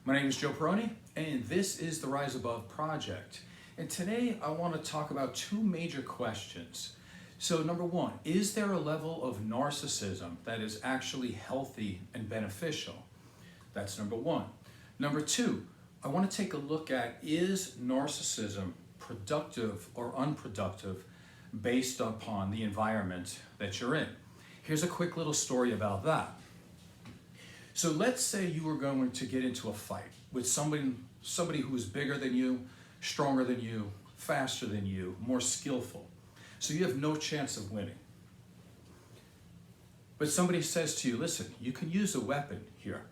My name is Joe Peroni, and this is the Rise Above Project. And today I want to talk about two major questions. So number one, is there a level of narcissism that is actually healthy and beneficial? That's number one. Number two, I want to take a look at, is narcissism productive or unproductive based upon the environment that you're in? Here's a quick little story about that. So let's say you were going to get into a fight with somebody who is bigger than you, stronger than you, faster than you, more skillful. So you have no chance of winning. But somebody says to you, listen, you can use a weapon here.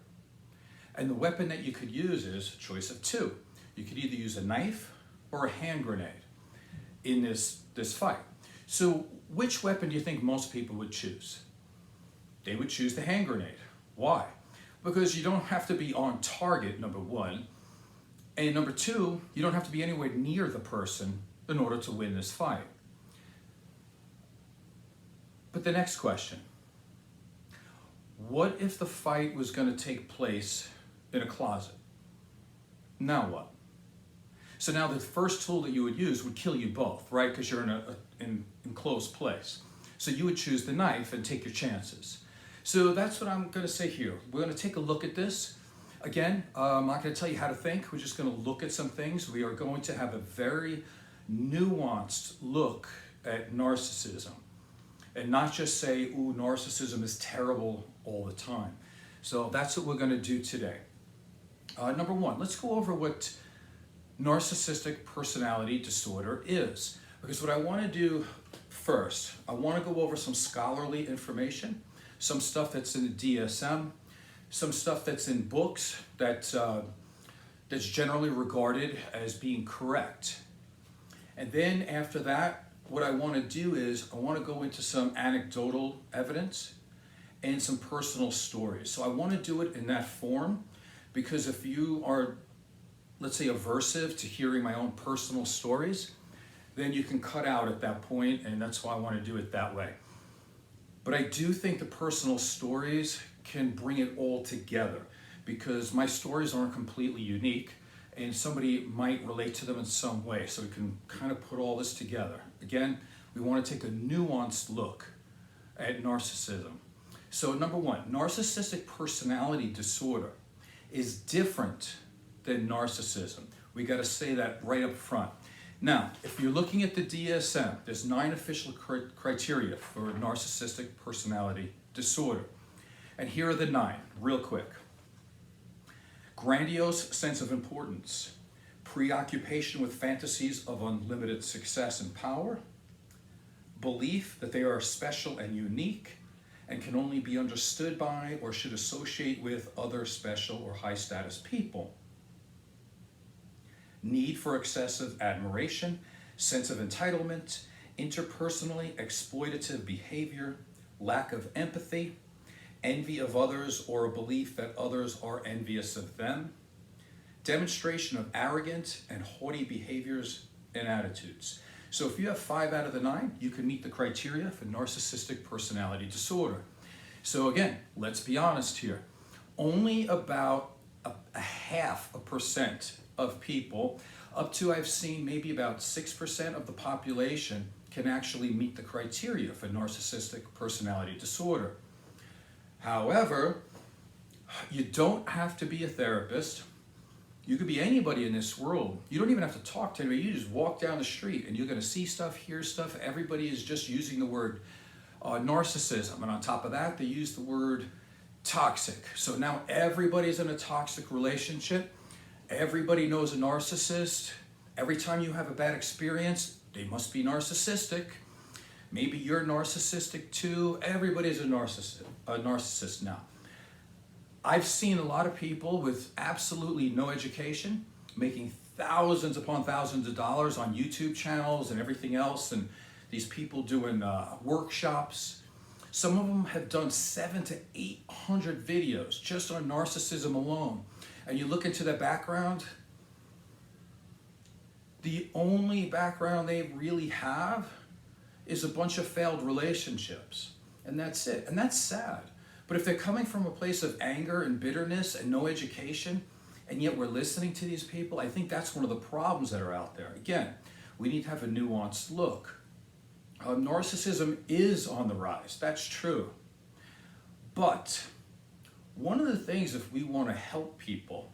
And the weapon that you could use is a choice of two. You could either use a knife or a hand grenade in this fight. So which weapon do you think most people would choose? They would choose the hand grenade. Why? Because you don't have to be on target, number one. And number two, you don't have to be anywhere near the person in order to win this fight. But the next question, what if the fight was going to take place in a closet? Now what? So now the first tool that you would use would kill you both, right? Because you're in an enclosed place. So you would choose the knife and take your chances. So that's what I'm going to say here. We're going to take a look at this. Again, I'm not going to tell you how to think. We're just going to look at some things. We are going to have a very nuanced look at narcissism and not just say, ooh, narcissism is terrible all the time. So that's what we're going to do today. Number one, let's go over what narcissistic personality disorder is. Because what I want to do first, I want to go over some scholarly information, some stuff that's in the DSM, some stuff that's in books that's generally regarded as being correct. And then after that, what I want to do is I want to go into some anecdotal evidence and some personal stories. So I want to do it in that form because if you are, let's say, aversive to hearing my own personal stories, then you can cut out at that point, and that's why I want to do it that way. But I do think the personal stories can bring it all together because my stories aren't completely unique and somebody might relate to them in some way. So we can kind of put all this together. Again, we want to take a nuanced look at narcissism. So number one, narcissistic personality disorder is different than narcissism. We got to say that right up front. Now, if you're looking at the DSM, there's 9 official criteria for narcissistic personality disorder. And here are the 9, real quick. Grandiose sense of importance, preoccupation with fantasies of unlimited success and power, belief that they are special and unique and can only be understood by or should associate with other special or high status people. Need for excessive admiration, sense of entitlement, interpersonally exploitative behavior, lack of empathy, envy of others or a belief that others are envious of them, demonstration of arrogant and haughty behaviors and attitudes. So if you have 5 out of the 9, you can meet the criteria for narcissistic personality disorder. So again, let's be honest here. Only about a 0.5% of people, up to I've seen maybe about 6% of the population can actually meet the criteria for narcissistic personality disorder. However, you don't have to be a therapist. You could be anybody in this world. You don't even have to talk to anybody. You just walk down the street and you're going to see stuff, hear stuff. Everybody is just using the word narcissism. And on top of that, they use the word toxic. So now everybody's in a toxic relationship. Everybody knows a narcissist. Every time you have a bad experience, they must be narcissistic. Maybe you're narcissistic too. Everybody's a narcissist now. I've seen a lot of people with absolutely no education making thousands upon thousands of dollars on YouTube channels and everything else, and these people doing workshops. Some of them have done 700 to 800 videos just on narcissism alone. And you look into their background, the only background they really have is a bunch of failed relationships. And that's it. And that's sad. But if they're coming from a place of anger and bitterness and no education, And yet we're listening to these people. I think that's one of the problems that are out there. Again, we need to have a nuanced look. Narcissism is on the rise, that's true. But one of the things, if we want to help people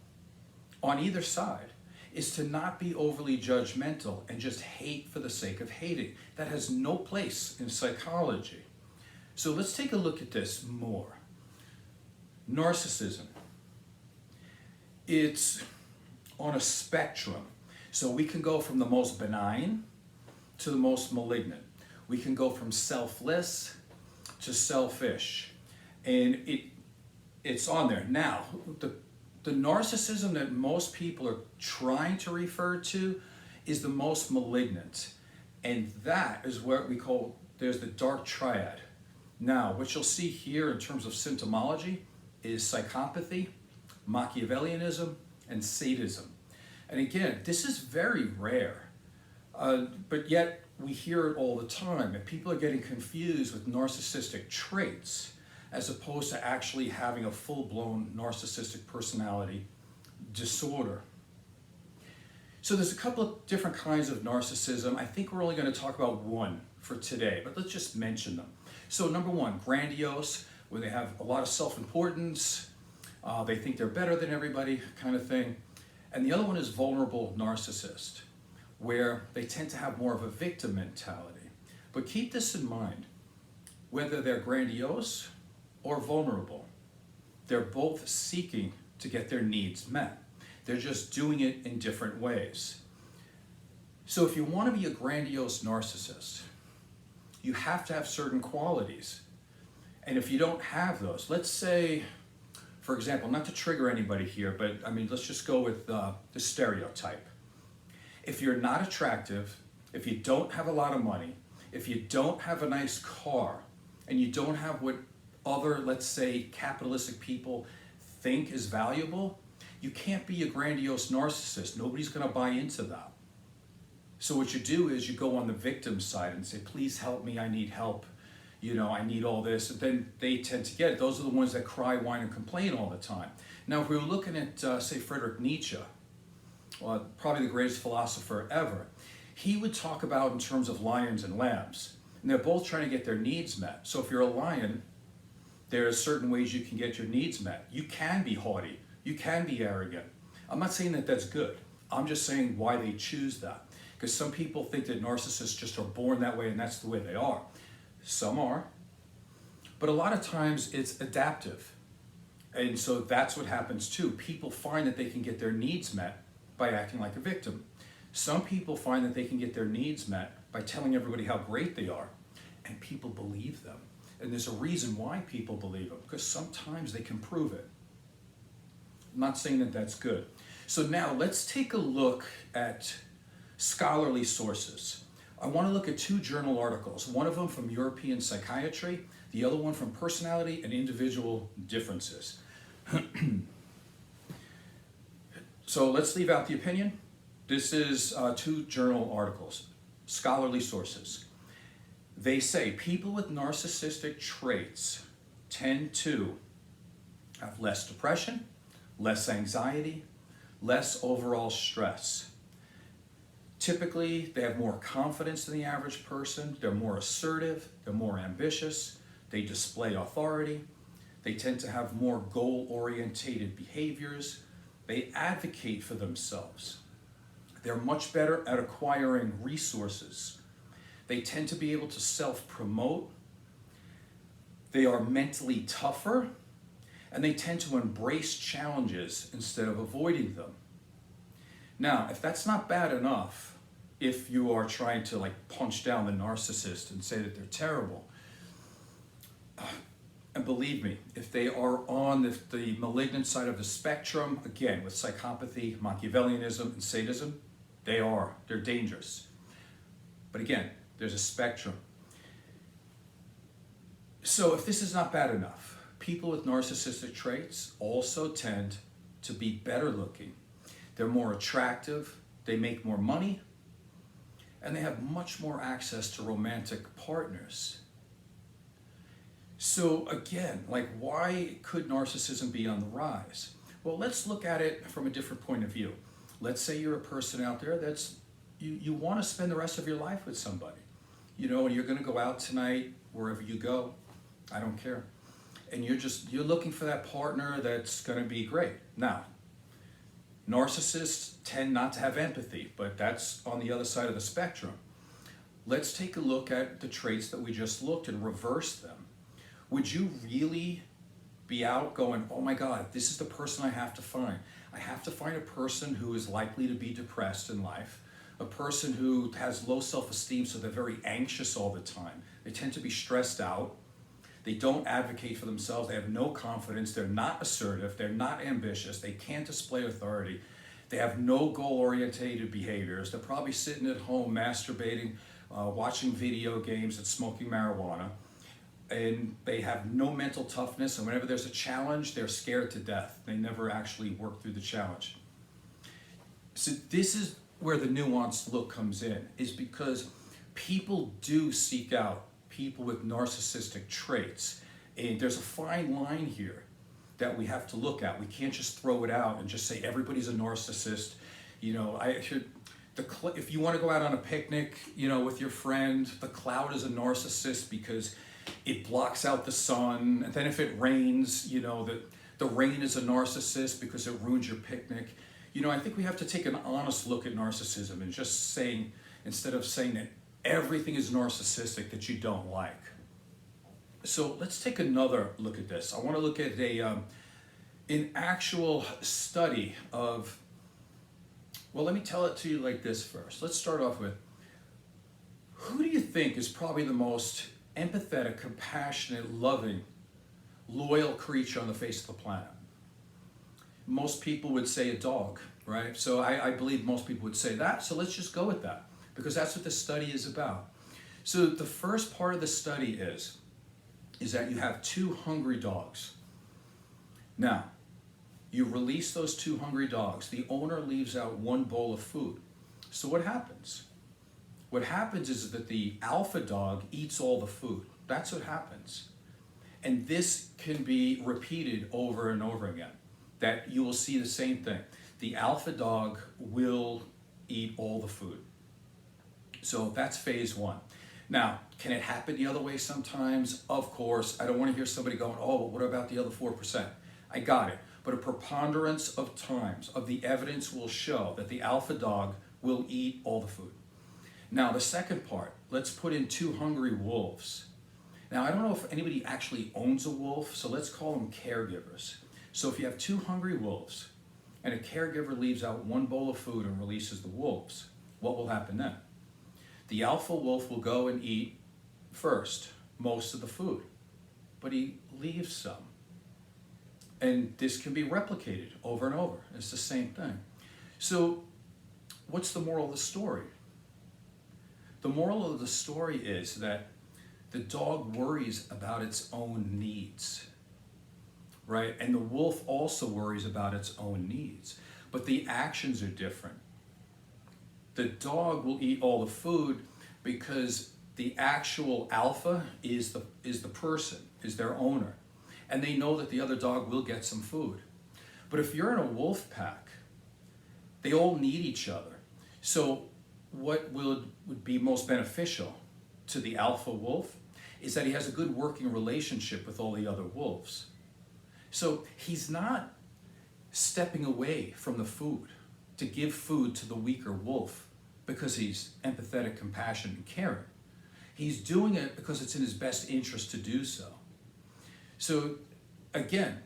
on either side, is to not be overly judgmental and just hate for the sake of hating. That has no place in psychology. So let's take a look at this more. Narcissism. It's on a spectrum. So we can go from the most benign to the most malignant. We can go from selfless to selfish. And it's on there. Now, the narcissism that most people are trying to refer to is the most malignant. And that is what we call, there's the Dark Triad. Now, what you'll see here in terms of symptomology is psychopathy, Machiavellianism, and sadism. And again, this is very rare, but yet we hear it all the time, and people are getting confused with narcissistic traits as opposed to actually having a full-blown narcissistic personality disorder. So there's a couple of different kinds of narcissism. I think we're only going to talk about one for today, but let's just mention them. So number one, grandiose, where they have a lot of self-importance, they think they're better than everybody kind of thing. And the other one is vulnerable narcissist, where they tend to have more of a victim mentality. But keep this in mind, whether they're grandiose or vulnerable, they're both seeking to get their needs met. They're just doing it in different ways. So if you want to be a grandiose narcissist, you have to have certain qualities. And if you don't have those, let's say, for example, not to trigger anybody here, but I mean, let's just go with the stereotype. If you're not attractive, if you don't have a lot of money, if you don't have a nice car, and you don't have what other, let's say, capitalistic people think is valuable, you can't be a grandiose narcissist. Nobody's going to buy into that. So what you do is you go on the victim side and say, please help me, I need help. You know, I need all this. And then they tend to get it. Those are the ones that cry, whine, and complain all the time. Now, if we were looking at, say, Friedrich Nietzsche, probably the greatest philosopher ever, he would talk about in terms of lions and lambs. And they're both trying to get their needs met. So if you're a lion, there are certain ways you can get your needs met. You can be haughty. You can be arrogant. I'm not saying that that's good. I'm just saying why they choose that. Because some people think that narcissists just are born that way and that's the way they are. Some are. But a lot of times it's adaptive. And so that's what happens too. People find that they can get their needs met by acting like a victim. Some people find that they can get their needs met by telling everybody how great they are. And people believe them. And there's a reason why people believe them, because sometimes they can prove it. I'm not saying that that's good. So now let's take a look at scholarly sources. I want to look at two journal articles, one of them from European Psychiatry, the other one from Personality and Individual Differences. So let's leave out the opinion. This is two journal articles, scholarly sources. They say people with narcissistic traits tend to have less depression, less anxiety, less overall stress. Typically, they have more confidence than the average person. They're more assertive. They're more ambitious. They display authority. They tend to have more goal-orientated behaviors. They advocate for themselves. They're much better at acquiring resources. They tend to be able to self-promote. They are mentally tougher, and they tend to embrace challenges instead of avoiding them. Now, if that's not bad enough, if you are trying to like punch down the narcissist and say that they're terrible, and believe me, if they are on the malignant side of the spectrum, again, with psychopathy, Machiavellianism, and sadism, they're dangerous. But again, there's a spectrum. So if this is not bad enough, people with narcissistic traits also tend to be better looking. They're more attractive, they make more money, and they have much more access to romantic partners. So again, like, why could narcissism be on the rise? Well, let's look at it from a different point of view. Let's say you're a person out there that's, you want to spend the rest of your life with somebody. You know, and you're going to go out tonight, wherever you go, I don't care. And you're looking for that partner that's going to be great. Now, narcissists tend not to have empathy, but that's on the other side of the spectrum. Let's take a look at the traits that we just looked and reverse them. Would you really be out going, oh my God, this is the person I have to find. I have to find a person who is likely to be depressed in life, a person who has low self-esteem, so they're very anxious all the time. They tend to be stressed out. They don't advocate for themselves. They have no confidence. They're not assertive. They're not ambitious. They can't display authority. They have no goal-oriented behaviors. They're probably sitting at home masturbating, watching video games and smoking marijuana. And they have no mental toughness. And whenever there's a challenge, they're scared to death. They never actually work through the challenge. So this is where the nuanced look comes in, is because people do seek out people with narcissistic traits. And there's a fine line here that we have to look at. We can't just throw it out and just say everybody's a narcissist. You know, if you want to go out on a picnic, you know, with your friend, the cloud is a narcissist because it blocks out the sun. And then if it rains, you know, the rain is a narcissist because it ruins your picnic. You know, I think we have to take an honest look at narcissism and just saying, instead of saying that everything is narcissistic that you don't like. So let's take another look at this. I want to look at an actual study of, well, let me tell it to you like this first. Let's start off with, who do you think is probably the most empathetic, compassionate, loving, loyal creature on the face of the planet? Most people would say a dog, right? So I believe most people would say that. So let's just go with that, because that's what this study is about. So the first part of the study is that you have two hungry dogs. Now, you release those two hungry dogs. The owner leaves out one bowl of food. So what happens? What happens is that the alpha dog eats all the food. That's what happens. And this can be repeated over and over again, that you will see the same thing. The alpha dog will eat all the food. So that's phase one. Now, can it happen the other way sometimes? Of course. I don't want to hear somebody going, oh, but what about the other 4%? I got it. But a preponderance of times of the evidence will show that the alpha dog will eat all the food. Now, the second part, let's put in two hungry wolves. Now, I don't know if anybody actually owns a wolf, so let's call them caregivers. So if you have two hungry wolves and a caregiver leaves out one bowl of food and releases the wolves, what will happen then? The alpha wolf will go and eat first most of the food, but he leaves some. And this can be replicated over and over. It's the same thing. So what's the moral of the story? The moral of the story is that the dog worries about its own needs, right? And the wolf also worries about its own needs, but the actions are different. The dog will eat all the food because the actual alpha is the person, is their owner. And they know that the other dog will get some food. But if you're in a wolf pack, they all need each other. So what would be most beneficial to the alpha wolf is that he has a good working relationship with all the other wolves. So he's not stepping away from the food to give food to the weaker wolf because he's empathetic, compassionate, and caring. He's doing it because it's in his best interest to do so. So again,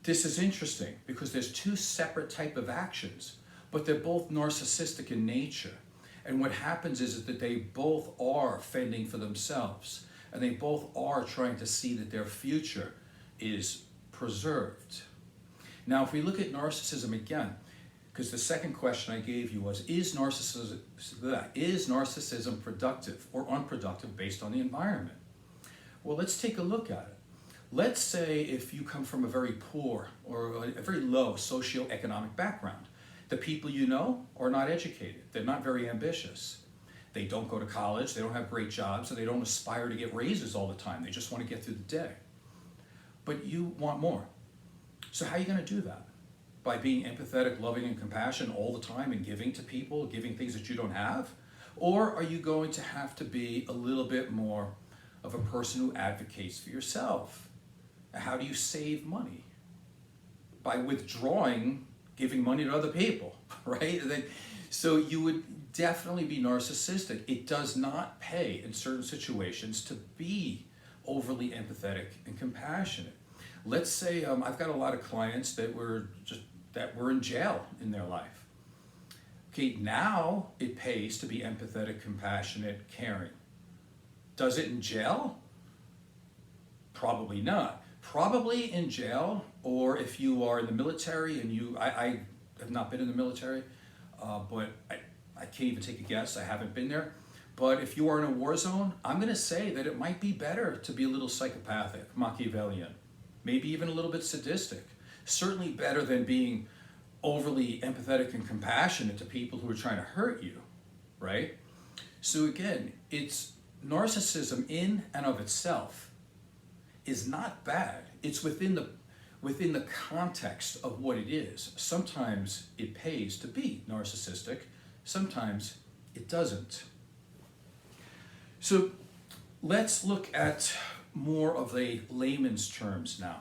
this is interesting because there's two separate type of actions, but they're both narcissistic in nature. And what happens is that they both are fending for themselves, and they both are trying to see that their future is preserved. Now, if we look at narcissism again, because the second question I gave you was, is narcissism productive or unproductive based on the environment? Well, let's take a look at it. Let's say if you come from a very poor or a very low socioeconomic background, the people you know are not educated. They're not very ambitious. They don't go to college, they don't have great jobs, and they don't aspire to get raises all the time. They just want to get through the day. But you want more. So how are you going to do that? By being empathetic, loving, and compassionate all the time and giving to people, giving things that you don't have? Or are you going to have to be a little bit more of a person who advocates for yourself? How do you save money? By withdrawing, giving money to other people, right? So you would definitely be narcissistic. It does not pay in certain situations to be overly empathetic and compassionate. Let's say I've got a lot of clients that were in jail in their life. Okay, now it pays to be empathetic, compassionate, caring. Does it in jail? Probably not. Probably in jail, or if you are in the military and I have not been in the military, but I can't even take a guess. I haven't been there. But if you are in a war zone, I'm going to say that it might be better to be a little psychopathic, Machiavellian, maybe even a little bit sadistic. Certainly better than being overly empathetic and compassionate to people who are trying to hurt you, right? So again, it's narcissism in and of itself is not bad. It's within the context of what it is. Sometimes it pays to be narcissistic, sometimes it doesn't. So let's look at more of the layman's terms now.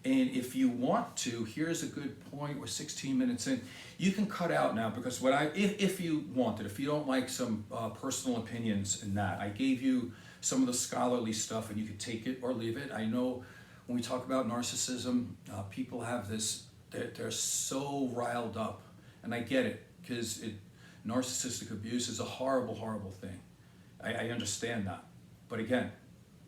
And if you want to, here's a good point. We're 16 minutes in. You can cut out now because if you wanted, if you don't like some personal opinions in that, I gave you some of the scholarly stuff and you could take it or leave it. I know when we talk about narcissism, people have this, they're so riled up. And I get it, because narcissistic abuse is a horrible, horrible thing. I understand that. But again,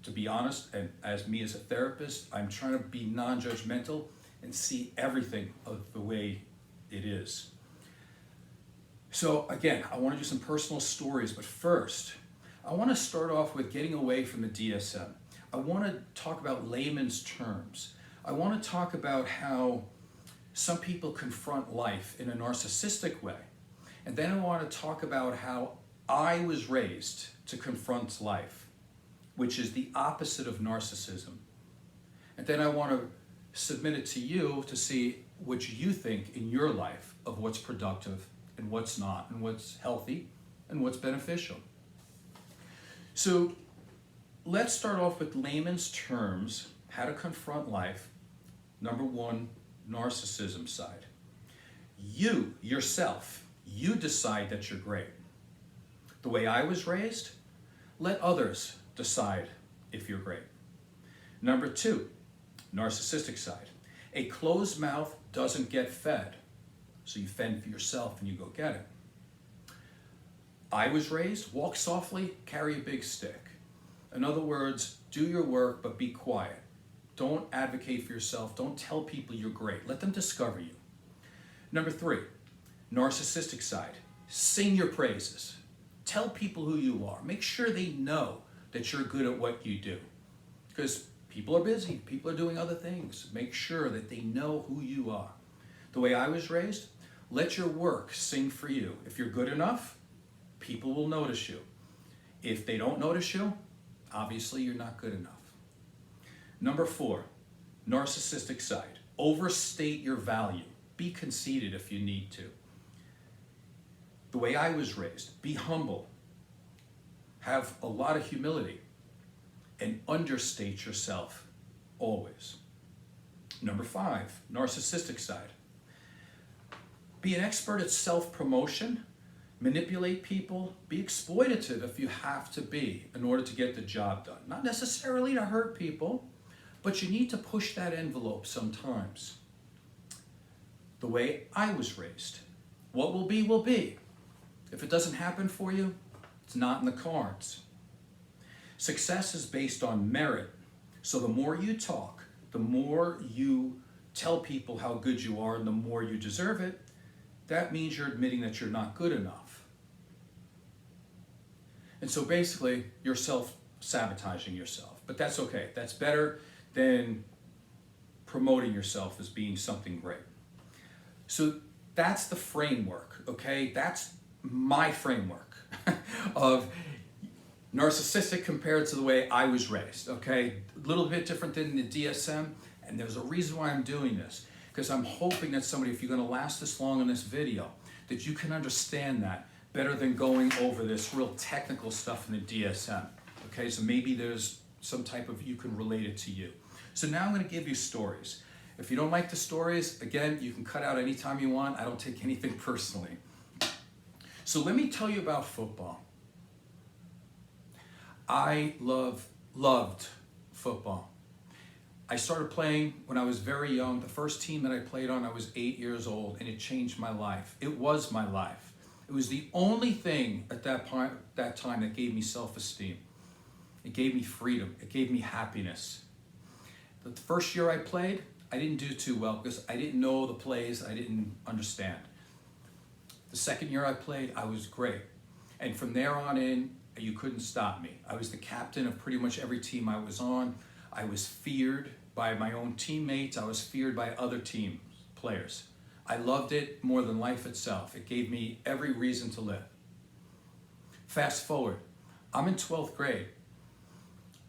to be honest, and as me as a therapist, I'm trying to be non-judgmental and see everything of the way it is. So again, I want to do some personal stories, but first, I want to start off with getting away from the DSM. I want to talk about layman's terms. I want to talk about how some people confront life in a narcissistic way. And then I want to talk about how I was raised to confront life, which is the opposite of narcissism. And then I want to submit it to you to see what you think in your life of what's productive and what's not, and what's healthy and what's beneficial. So let's start off with layman's terms, how to confront life. Number one, narcissism side. You, yourself, you decide that you're great. The way I was raised, let others decide if you're great. Number two, narcissistic side. A closed mouth doesn't get fed. So you fend for yourself and you go get it. I was raised, walk softly, carry a big stick. In other words, do your work, but be quiet. Don't advocate for yourself. Don't tell people you're great. Let them discover you. Number three, narcissistic side. Sing your praises. Tell people who you are. Make sure they know that you're good at what you do. Because people are busy. People are doing other things. Make sure that they know who you are. The way I was raised, let your work sing for you. If you're good enough, people will notice you. If they don't notice you, obviously you're not good enough. Number four, narcissistic side. Overstate your value. Be conceited if you need to. The way I was raised, be humble. Have a lot of humility. And understate yourself always. Number five, narcissistic side. Be an expert at self-promotion. Manipulate people, be exploitative if you have to be in order to get the job done. Not necessarily to hurt people, but you need to push that envelope sometimes. The way I was raised, what will be, will be. If it doesn't happen for you, it's not in the cards. Success is based on merit. So the more you talk, the more you tell people how good you are and the more you deserve it, that means you're admitting that you're not good enough. And so basically, you're self-sabotaging yourself. But that's okay. That's better than promoting yourself as being something great. So that's the framework, okay? That's my framework of narcissistic compared to the way I was raised, okay? A little bit different than the DSM, and there's a reason why I'm doing this. because I'm hoping that somebody, if you're going to last this long in this video, that you can understand that better than going over this real technical stuff in the DSM. Okay, so maybe there's some type of, you can relate it to you. So now I'm going to give you stories. If you don't like the stories, again, you can cut out anytime you want. I don't take anything personally. So let me tell you about football. I loved football. I started playing when I was very young. The first team that I played on, I was 8 years old, and it changed my life. It was my life. It was the only thing at that time that gave me self-esteem. It gave me freedom. It gave me happiness. The first year I played, I didn't do too well because I didn't know the plays. I didn't understand. The second year I played, I was great. And from there on in, you couldn't stop me. I was the captain of pretty much every team I was on. I was feared by my own teammates. I was feared by other team players. I loved it more than life itself. It gave me every reason to live. Fast forward, I'm in 12th grade.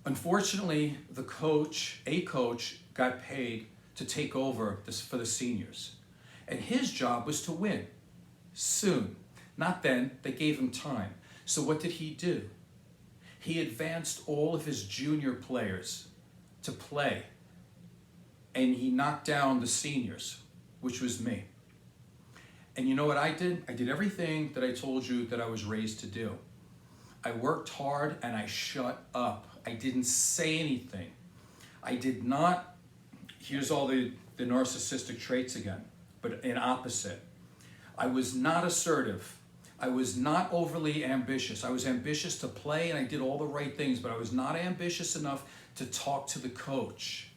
Unfortunately, a coach got paid to take over this for the seniors. And his job was to win soon. Not then, they gave him time. So what did he do? He advanced all of his junior players to play. And he knocked down the seniors, which was me. And you know what I did? I did everything that I told you that I was raised to do. I worked hard and I shut up. I didn't say anything. I did not, here's all the narcissistic traits again, but in opposite. I was not assertive. I was not overly ambitious. I was ambitious to play and I did all the right things, but I was not ambitious enough to talk to the coach.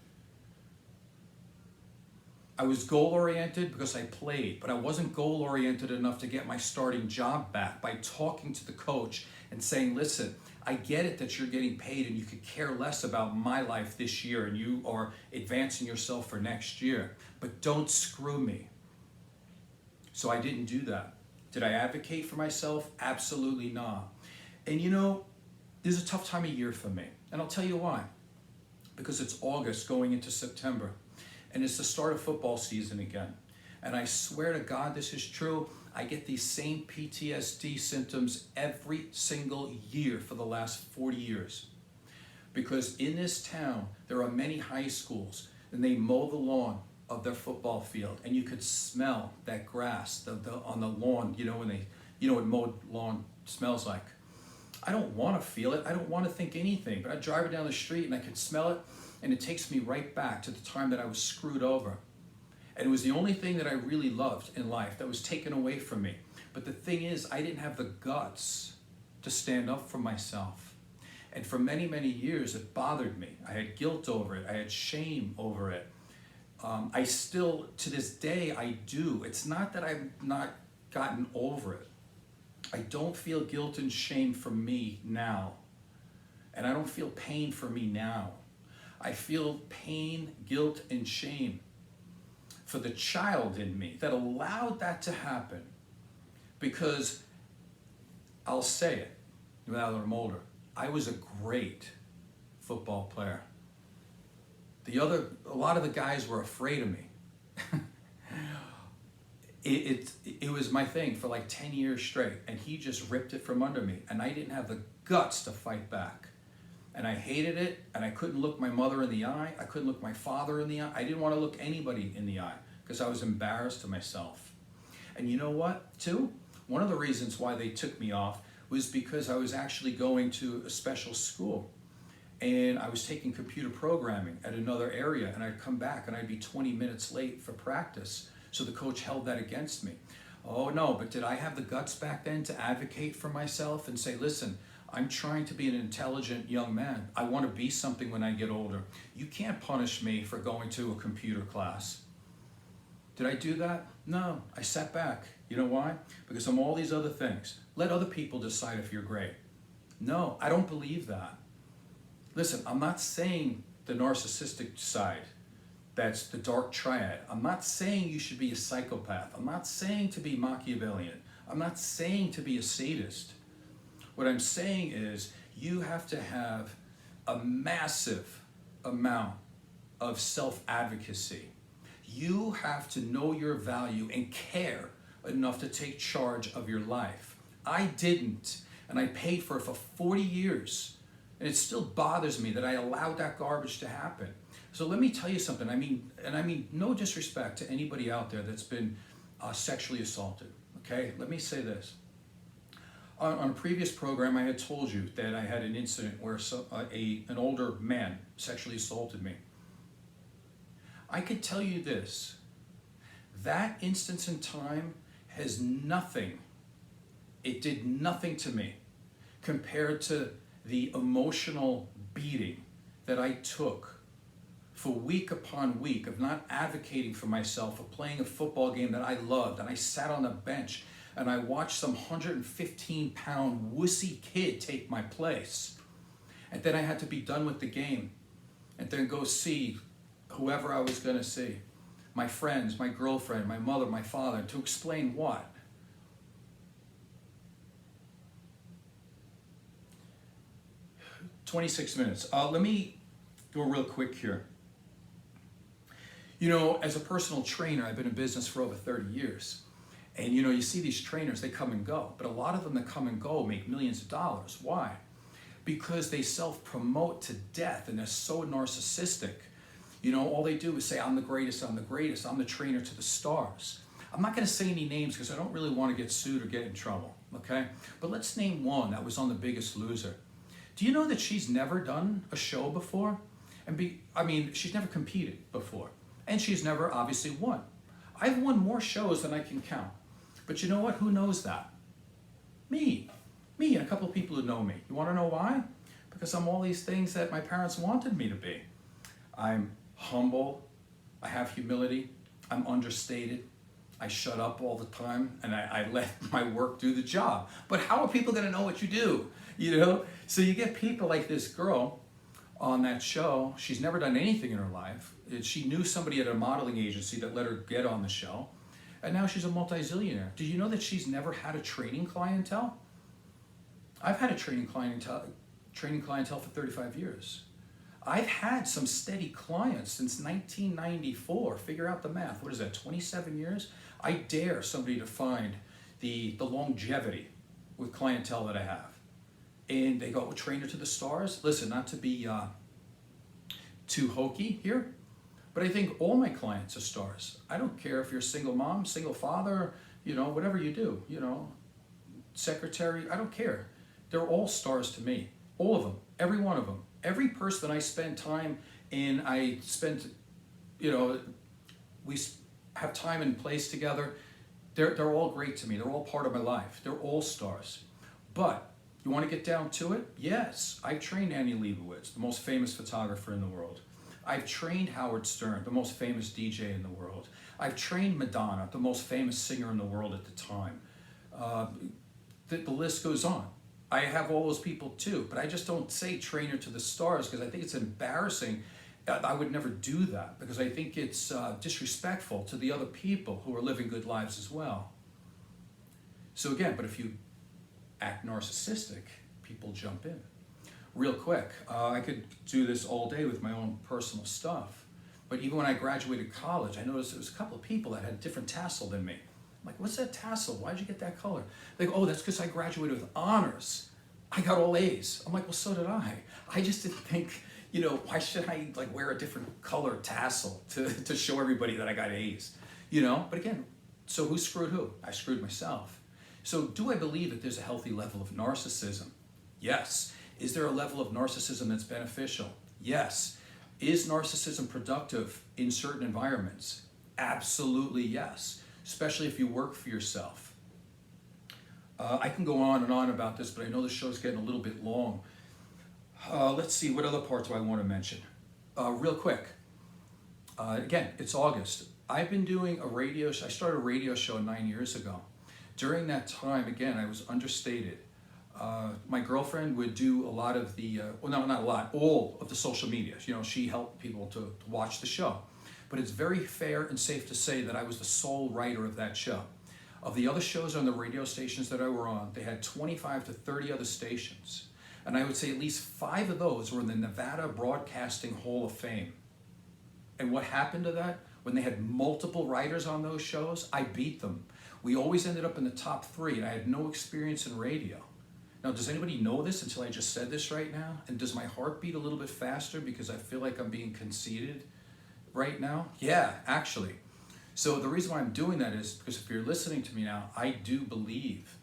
I was goal-oriented because I played, but I wasn't goal-oriented enough to get my starting job back by talking to the coach and saying, listen, I get it that you're getting paid and you could care less about my life this year and you are advancing yourself for next year, but don't screw me. So I didn't do that. Did I advocate for myself? Absolutely not. And you know, this is a tough time of year for me. And I'll tell you why. Because it's August going into September. And it's the start of football season again. And I swear to God this is true. I get these same PTSD symptoms every single year for the last 40 years. Because in this town, there are many high schools and they mow the lawn of their football field. And you could smell that grass on the lawn, you know, what mowed lawn smells like. I don't want to feel it. I don't want to think anything. But I drive it down the street and I could smell it. And it takes me right back to the time that I was screwed over. And it was the only thing that I really loved in life that was taken away from me. But the thing is, I didn't have the guts to stand up for myself. And for many, many years, it bothered me. I had guilt over it. I had shame over it. I still, to this day, I do. It's not that I've not gotten over it. I don't feel guilt and shame for me now. And I don't feel pain for me now. I feel pain, guilt, and shame for the child in me that allowed that to happen. Because I'll say it, now that I'm older, I was a great football player. A lot of the guys were afraid of me. It was my thing for like 10 years straight, and he just ripped it from under me, and I didn't have the guts to fight back. And I hated it, and I couldn't look my mother in the eye. I couldn't look my father in the eye. I didn't want to look anybody in the eye because I was embarrassed to myself. And you know what, too? One of the reasons why they took me off was because I was actually going to a special school. And I was taking computer programming at another area, and I'd come back and I'd be 20 minutes late for practice. So the coach held that against me. Oh no, but did I have the guts back then to advocate for myself and say, listen, I'm trying to be an intelligent young man. I want to be something when I get older. You can't punish me for going to a computer class. Did I do that? No, I sat back. You know why? Because I'm all these other things. Let other people decide if you're great. No, I don't believe that. Listen, I'm not saying the narcissistic side, that's the Dark Triad. I'm not saying you should be a psychopath. I'm not saying to be Machiavellian. I'm not saying to be a sadist. What I'm saying is you have to have a massive amount of self-advocacy. You have to know your value and care enough to take charge of your life. I didn't, and I paid for it for 40 years. And it still bothers me that I allowed that garbage to happen. So let me tell you something. I mean no disrespect to anybody out there that's been sexually assaulted. Okay, let me say this. On a previous program, I had told you that I had an incident where an older man sexually assaulted me. I could tell you this. That instance in time has nothing, it did nothing to me compared to the emotional beating that I took for week upon week of not advocating for myself, of playing a football game that I loved, and I sat on the bench and I watched some 115-pound wussy kid take my place. And then I had to be done with the game and then go see whoever I was going to see. My friends, my girlfriend, my mother, my father, to explain what? "26 minutes. Let me go real quick here. You know, as a personal trainer, I've been in business for over 30 years. And you know, you see these trainers, they come and go. But a lot of them that come and go make millions of dollars. Why? Because they self-promote to death and they're so narcissistic. You know, all they do is say, I'm the greatest, I'm the greatest, I'm the trainer to the stars. I'm not going to say any names because I don't really want to get sued or get in trouble, okay? But let's name one that was on The Biggest Loser. Do you know that she's never done a show before? She's never competed before. And she's never obviously won. I've won more shows than I can count. But you know what? Who knows that? Me. Me and a couple of people who know me. You want to know why? Because I'm all these things that my parents wanted me to be. I'm humble. I have humility. I'm understated. I shut up all the time and I let my work do the job. But how are people going to know what you do? You know? So you get people like this girl on that show. She's never done anything in her life. She knew somebody at a modeling agency that let her get on the show. And now she's a multi-zillionaire. Do you know that she's never had a training clientele? I've had a training clientele for 35 years. I've had some steady clients since 1994. Figure out the math. What is that, 27 years? I dare somebody to find the longevity with clientele that I have. And they go, trainer to the stars. Listen, not to be too hokey here, but I think all my clients are stars. I don't care if you're a single mom, single father, you know, whatever you do, you know, secretary, I don't care. They're all stars to me. All of them, every one of them. Every person I spend time in, I spend, you know, we have time and place together. They're all great to me. They're all part of my life. They're all stars. But you want to get down to it? Yes, I've trained Annie Leibovitz, the most famous photographer in the world. I've trained Howard Stern, the most famous DJ in the world. I've trained Madonna, the most famous singer in the world at the time. The list goes on. I have all those people too, but I just don't say trainer to the stars because I think it's embarrassing. I would never do that because I think it's disrespectful to the other people who are living good lives as well. So again, but if you act narcissistic, people jump in. Real quick, I could do this all day with my own personal stuff, but even when I graduated college, I noticed there was a couple of people that had a different tassel than me. I'm like, what's that tassel? Why'd you get that color? They go, oh, that's because I graduated with honors. I got all A's. I'm like, well, so did I. I just didn't think, you know, why should I like wear a different color tassel to show everybody that I got A's, you know? But again, so who screwed who? I screwed myself. So do I believe that there's a healthy level of narcissism? Yes. Is there a level of narcissism that's beneficial? Yes. Is narcissism productive in certain environments? Absolutely yes, especially if you work for yourself. I can go on and on about this, but I know the show's getting a little bit long. Let's see, what other parts do I want to mention? Real quick, again, it's August. I've been doing a radio show. I started a radio show 9 years ago. During that time, again, I was understated. My girlfriend would do a lot of the, well, no, not a lot, all of the social media. You know, she helped people to watch the show. But it's very fair and safe to say that I was the sole writer of that show. Of the other shows on the radio stations that I were on, they had 25 to 30 other stations. And I would say at least 5 of those were in the Nevada Broadcasting Hall of Fame. And what happened to that when they had multiple writers on those shows, I beat them. We always ended up in the top 3, and I had no experience in radio. Now, does anybody know this until I just said this right now? And does my heart beat a little bit faster because I feel like I'm being conceited right now? Yeah, actually. So the reason why I'm doing that is because if you're listening to me now, I do believe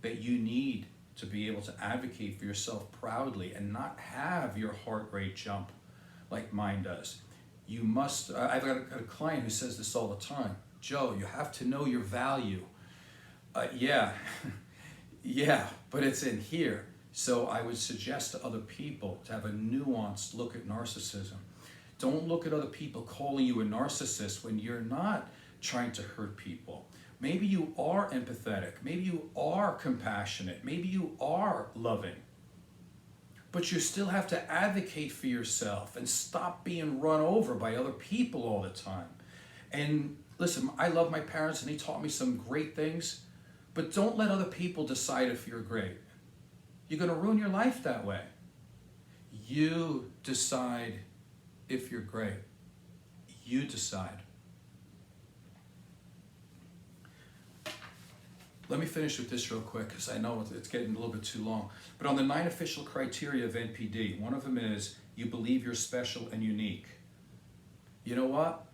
that you need to be able to advocate for yourself proudly and not have your heart rate jump like mine does. You must, I've got a client who says this all the time, Joe, you have to know your value. Yeah, yeah, but it's in here. So I would suggest to other people to have a nuanced look at narcissism. Don't look at other people calling you a narcissist when you're not trying to hurt people. Maybe you are empathetic, maybe you are compassionate, maybe you are loving. But you still have to advocate for yourself and stop being run over by other people all the time. And listen, I love my parents and they taught me some great things, but don't let other people decide if you're great. You're going to ruin your life that way. You decide if you're great. You decide. Let me finish with this real quick because I know it's getting a little bit too long. But on the 9 official criteria of NPD, one of them is you believe you're special and unique. You know what?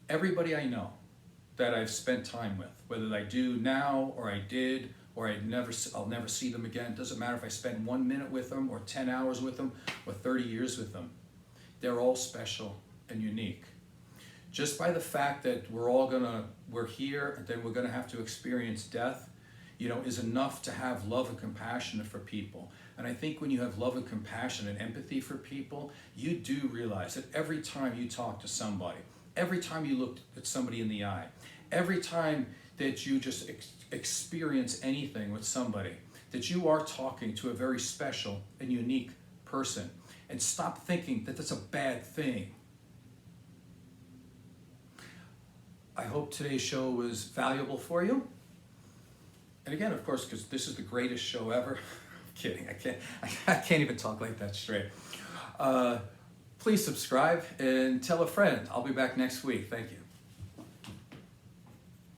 Everybody I know that I've spent time with, whether I do now or I did or I'll never see them again, doesn't matter if I spend 1 minute with them or 10 hours with them or 30 years with them, they're all special and unique. Just by the fact that we're here and then we're gonna have to experience death, is enough to have love and compassion for people. And I think when you have love and compassion and empathy for people, you do realize that every time you talk to somebody, every time you look at somebody in the eye, every time that you just experience anything with somebody, that you are talking to a very special and unique person. And stop thinking that that's a bad thing. I hope today's show was valuable for you. And again, of course, because this is the greatest show ever. I'm kidding, I can't even talk like that straight. Please subscribe and tell a friend. I'll be back next week. Thank you.